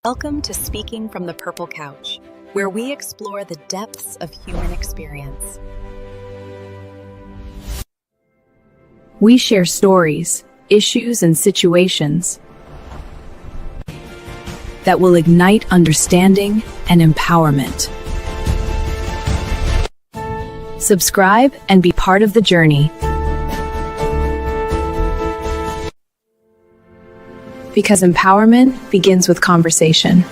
Welcome to Speaking from the Purple Couch, where we explore the depths of human experience. We share stories, issues, and situations that will ignite understanding and empowerment. Subscribe and be part of the journey. Because empowerment begins with conversation.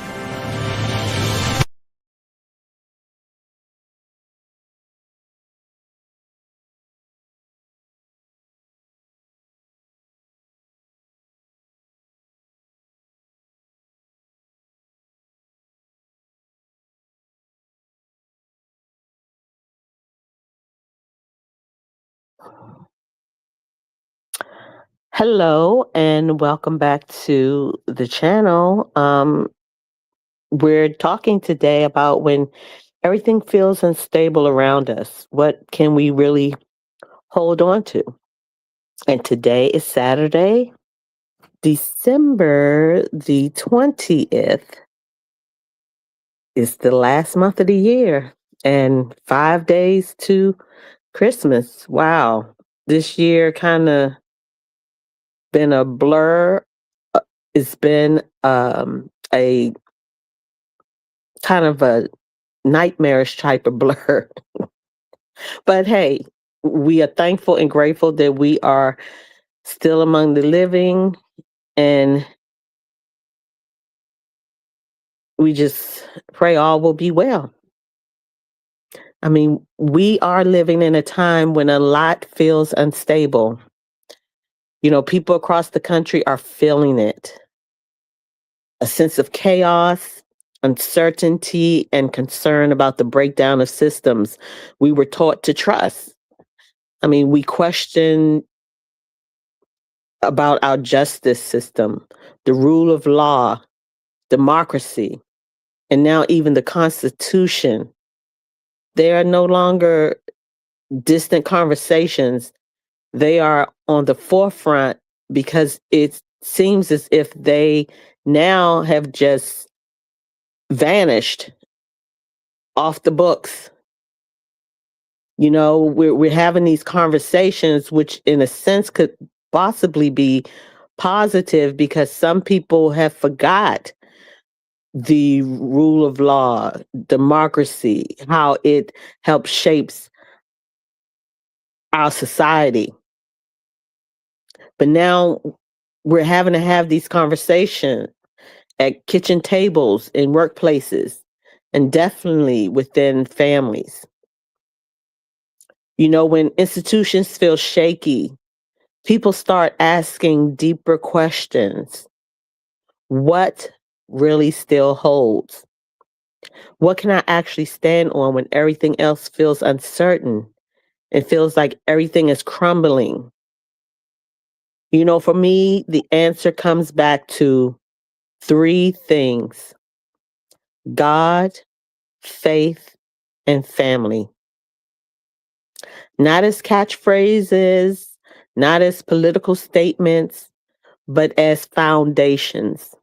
Hello and welcome back to the channel. We're talking today about when everything feels unstable around us. What can we really hold on to? And today is Saturday, December the 20th. It's the last month of the year and 5 days to Christmas. Wow. This year kind of been a blur. It's been a kind of a nightmarish type of blur. But hey, we are thankful and grateful that we are still among the living, and we just pray all will be well. I mean, we are living in a time when a lot feels unstable. You know, people across the country are feeling it. A sense of chaos, uncertainty, and concern about the breakdown of systems we were taught to trust. I mean, we question about our justice system, the rule of law, democracy, and now even the Constitution. They are no longer distant conversations. They are on the forefront because it seems as if they now have just vanished off the books. You know, we're having these conversations, which in a sense could possibly be positive because some people have forgot the rule of law, democracy, how it helps shapes our society. But now we're having to have these conversations at kitchen tables, in workplaces, and definitely within families. You know, when institutions feel shaky, people start asking deeper questions. What really still holds? What can I actually stand on when everything else feels uncertain? It feels like everything is crumbling. You know, for me, the answer comes back to three things: God, faith, and family. Not as catchphrases, not as political statements, but as foundations.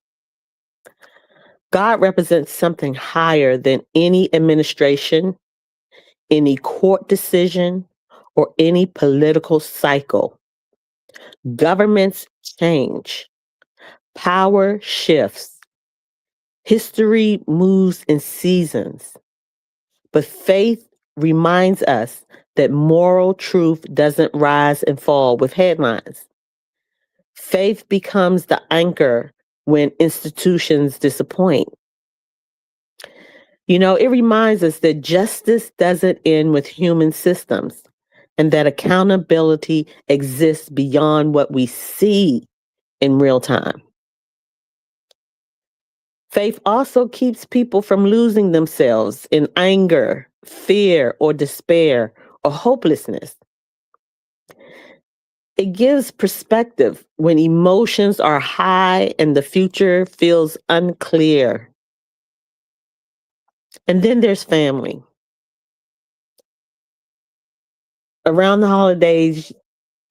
God represents something higher than any administration, any court decision, or any political cycle. Governments change, power shifts, history moves in seasons, but faith reminds us that moral truth doesn't rise and fall with headlines. Faith becomes the anchor when institutions disappoint. You know, it reminds us that justice doesn't end with human systems and that accountability exists beyond what we see in real time. Faith also keeps people from losing themselves in anger, fear, or despair, or hopelessness. It gives perspective when emotions are high and the future feels unclear. And then there's family. Around the holidays,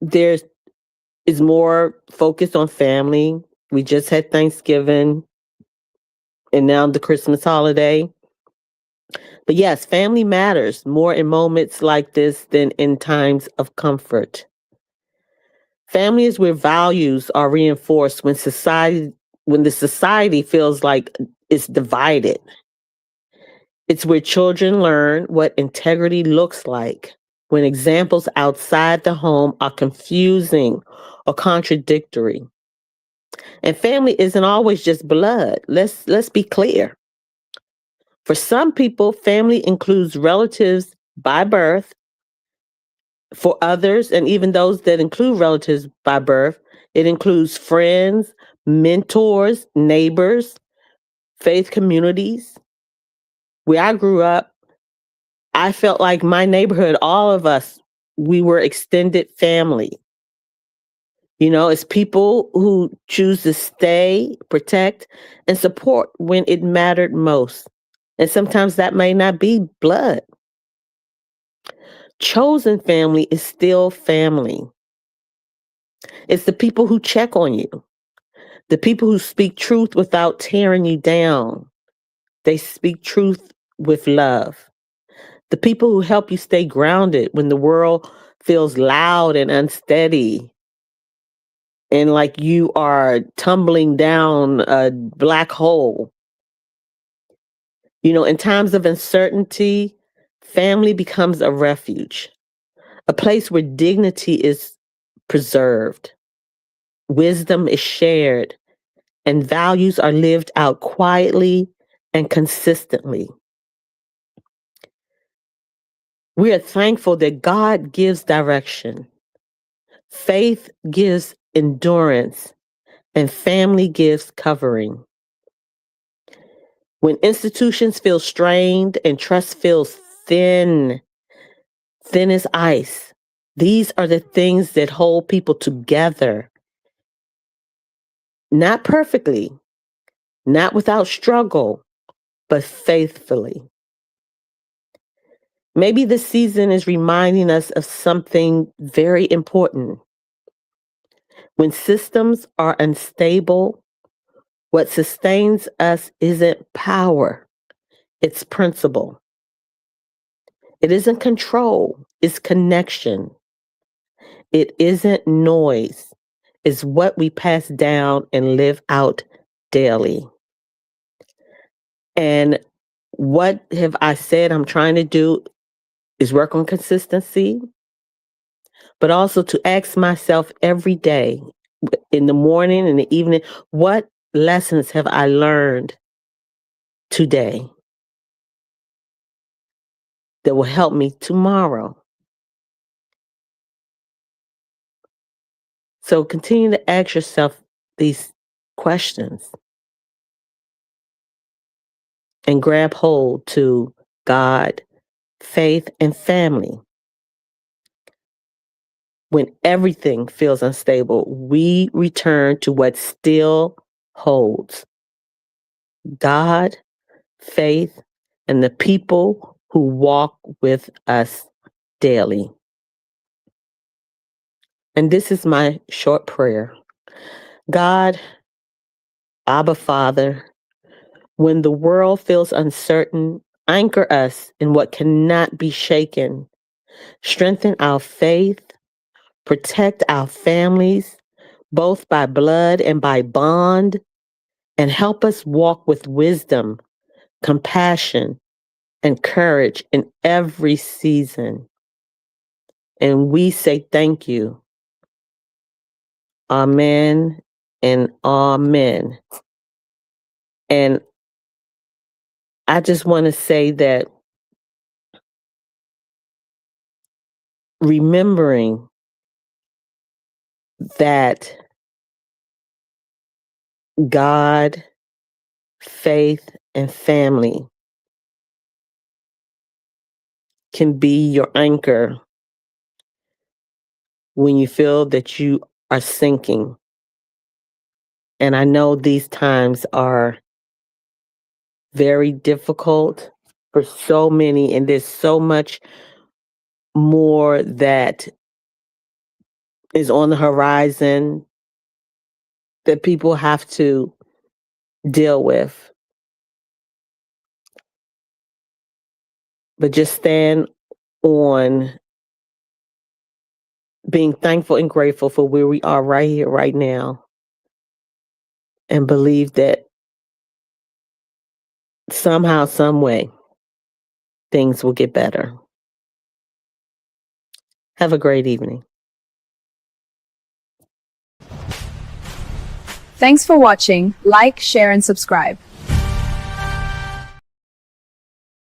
there is more focus on family. We just had Thanksgiving. and now the Christmas holiday. But yes, family matters more in moments like this than in times of comfort. Family is where values are reinforced when the society feels like it's divided. It's where children learn what integrity looks like when examples outside the home are confusing or contradictory. And family isn't always just blood. Let's be clear. For some people, family includes relatives by birth. For others, and even those that include relatives by birth, it includes friends, mentors, neighbors, faith communities. Where I grew up, I felt like my neighborhood, all of us, we were extended family. You know, it's people who choose to stay, protect, and support when it mattered most. And sometimes that may not be blood. Chosen family is still family. It's the people who check on you, the people who speak truth without tearing you down. They speak truth with love. The people who help you stay grounded when the world feels loud and unsteady and like you are tumbling down a black hole. You know, in times of uncertainty, family becomes a refuge, a place where dignity is preserved, wisdom is shared, and values are lived out quietly and consistently. We are thankful that God gives direction, faith gives endurance, and family gives covering. When institutions feel strained and trust feels thin, thin as ice, these are the things that hold people together. Not perfectly, not without struggle, but faithfully. Maybe this season is reminding us of something very important. When systems are unstable, what sustains us isn't power, it's principle. It isn't control, it's connection. It isn't noise, it's what we pass down and live out daily. And what have I said I'm trying to do is work on consistency, but also to ask myself every day, in the morning and the evening, what lessons have I learned today that will help me tomorrow? So continue to ask yourself these questions and grab hold to God, faith, and family. When everything feels unstable, we return to what still holds God, faith, and the people who walk with us daily. And this is my short prayer. God, Abba Father, when the world feels uncertain, anchor us in what cannot be shaken. Strengthen our faith, protect our families, both by blood and by bond, and help us walk with wisdom, compassion, and courage in every season. And we say thank you. Amen and amen. And I just want to say that remembering that God, faith, and family can be your anchor when you feel that you are sinking. And I know these times are very difficult for so many, and there's so much more that is on the horizon that people have to deal with. but just stand on being thankful and grateful for where we are right here, right now, and believe that somehow, some way, things will get better. Have a great evening. Thanks for watching. Like, share, and subscribe.